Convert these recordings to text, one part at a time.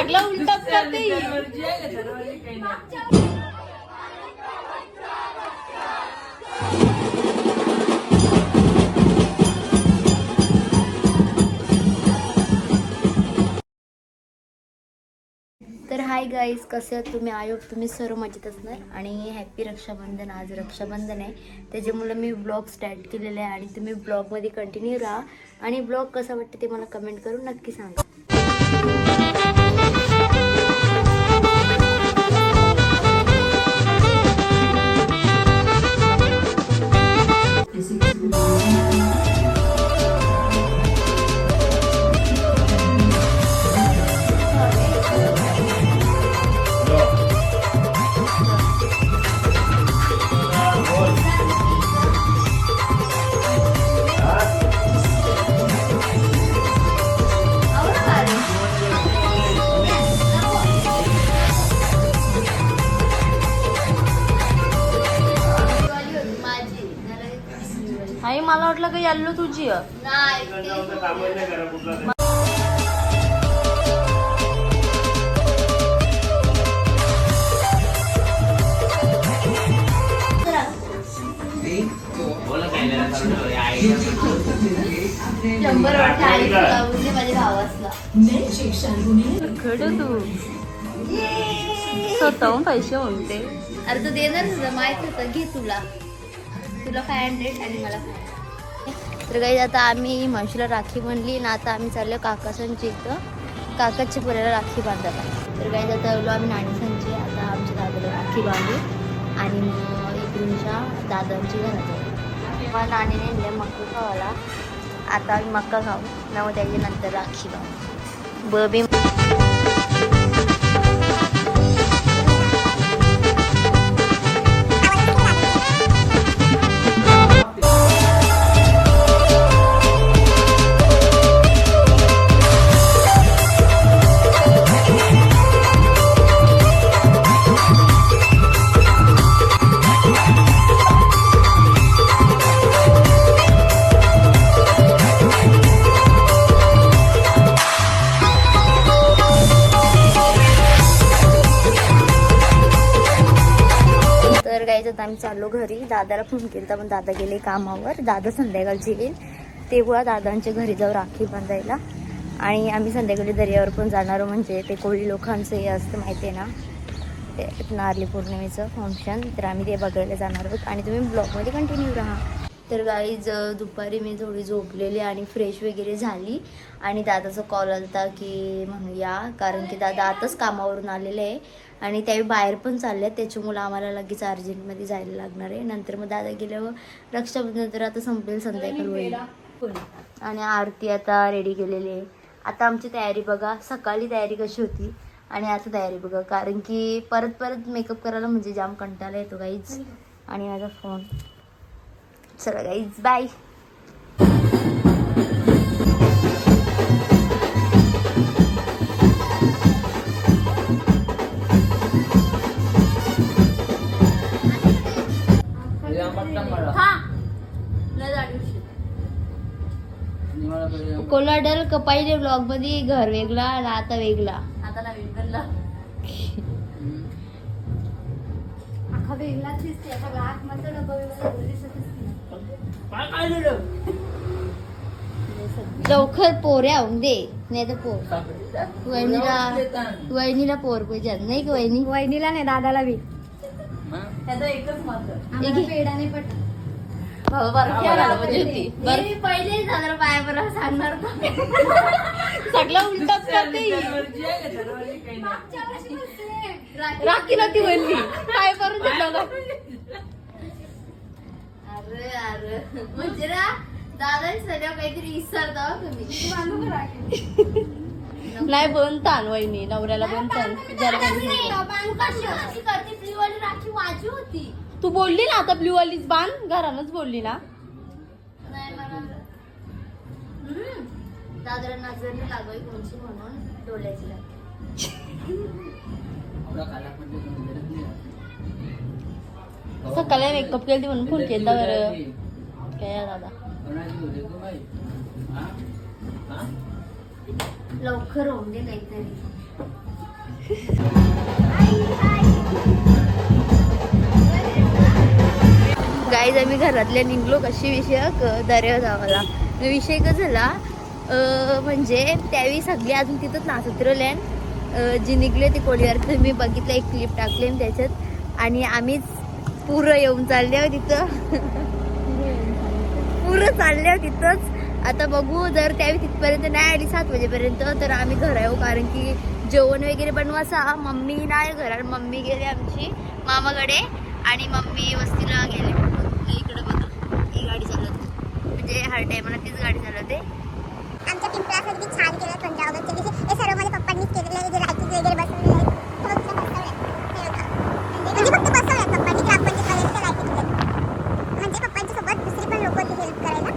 सगळं उलटच करते. तर हाय गाईज, कसे आहात तुम्ही? आयोग तुम्ही सर्व मजेत असणार. आणि हॅपी रक्षाबंधन. आज रक्षाबंधन आहे, त्याच्यामुळे मी ब्लॉग स्टार्ट केलेला आहे आणि तुम्ही ब्लॉगमध्ये कंटिन्यू राहा. आणि ब्लॉग कसा वाटतं ते मला कमेंट करून नक्की सांगा. आई मला वाटलं का याल्लो तुझी माझ्या भावासला खड तू स्वतःहून पैसे म्हणते. अरे तू देणार तुझं माहित होतं, घे तुला 500 आणि मला 500. तर काही आता आम्ही म्हशीला राखी बनली ना. आता आम्ही चाललो काकासांची इथं, काकाची पोऱ्याला राखी बांधायला. तर काही आता आम्ही नाणीसांची. आता आमच्या दादाला राखी बांधू आणि मग इकडूनच्या दादांची घरात जाऊ. मग नाणीने नेले मक्का खावाला. आता आम्ही मक्का खाऊ ना, मग त्याच्यानंतर राखी बांधू. बबी आम्ही चाललो घरी. दादाला फोन केला पण दादा गेले कामावर. दादा संध्याकाळची येईल, तेव्हा दादांच्या घरी जाऊ राखी बांधायला. आणि आम्ही संध्याकाळी दर्यावर पण जाणार, म्हणजे ते कोळी लोकांचं हे असतं माहिती आहे ना, ते नारळी पौर्णिमेचं फंक्शन. तर आम्ही ते बघायला जाणार आहोत आणि तुम्ही ब्लॉगमध्ये कंटिन्यू राहा. तर गाईज दुपारी मी थोडी झोपलेली आणि फ्रेश वगैरे झाली आणि दादाचा कॉल आला होता की म्हणूया, कारण की दादा आताच कामावरून आलेले आहे आणि त्यावेळी बाहेर पण चालले आहेत, त्याच्यामुळं आम्हाला लगेच अर्जंटमध्ये जायला लागणार आहे. नंतर मग दादा गेल्यावर रक्षाबंधन तर आता संपेल, संध्याकाळ होईल. आणि आरती आता रेडी केलेली आहे. आता आमची तयारी बघा, सकाळी तयारी कशी होती आणि आता तयारी बघा, कारण की परत परत मेकअप करायला म्हणजे जाम कंटाळा येतो गाईज. आणि माझा फोन. चला गाईज, बाय. कोलाडल कपाईले ब्लॉग मध्ये घर वेगळा आणि आता वेगळा. आता नवीन बनला आखा वेगळाच दिसते. आता ग्राहक म्हणतो डबा वेगळा दिसत लवकर पोऱ्या होऊन दे, नाही तर पोर वहिनीला पोर पाहिजे नाही की वहिनीला नाही, दादाला बी. त्याचं एकच मत पेडा नाही पट पहिले साधारण पायावर सांगणार सगळं उलटच करते. राखी नव्हती म्हणली, काय करून दिलं. अरे अरे म्हणजे ना दादा सगळं काहीतरी विसरता तुम्ही. नाही बनतान वहिनी, नवऱ्याला बनतान. राखी माझी होती. तू बोलली ना आता ब्ल्यू वालीच बांध, घरानच बोलली ना. दादरा नजर नाही लागली कोणची म्हणून डोळ्याची सकाळी मेकअप केली म्हणून फोन केला बरं. काय दादा लवकर होऊन दे काहीतरी. गाईज आम्ही घरातल्या निघलो कशी विषयक दर्या जावाला. विषय का झाला म्हणजे त्यावेळी सगळे अजून तिथंच नाचत राहिले. जी निघले ते कोळीवर तुम्ही बघितलं, एक क्लिप टाकले त्याच्यात. आणि आम्हीच पुरं येऊन चालले तिथं. पुरं चालले तिथंच. आता बघू, जर त्यावेळी तिथपर्यंत नाही आली 7 वाजेपर्यंत तर आम्ही घरा येऊ, कारण की जेवण वगैरे बनवायचा. मम्मी नाही घरात, मम्मी गेली आमची मामाकडे आणि मम्मी वस्तीला गेले. इकडे बघा ही गाडी चालवते, म्हणजे हर टायमाला तीच गाडी चालवते. आमच्या पिंपळासाठी किती छान केलं पंजाबच्या दिवशी. हे सर्व माझ्या पप्पांनीच केलेलं आहे. जे लाईटिंग वगैरे बसवलेलं आहे म्हणजे फक्त बसवल्यात पप्पांनी, ग्रामपंचायत लाईटिंग. म्हणजे पप्पांच्या सोबत दुसरी पण लोक होती हेल्प करायला.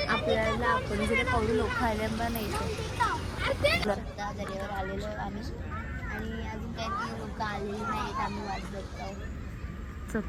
आपल्याला आपण जर पाऊल लोक आल्या नाही दर्यावर आलेलो आम्ही आणि अजून काही लोक आलेली नाहीत. आम्ही वाट बघतो.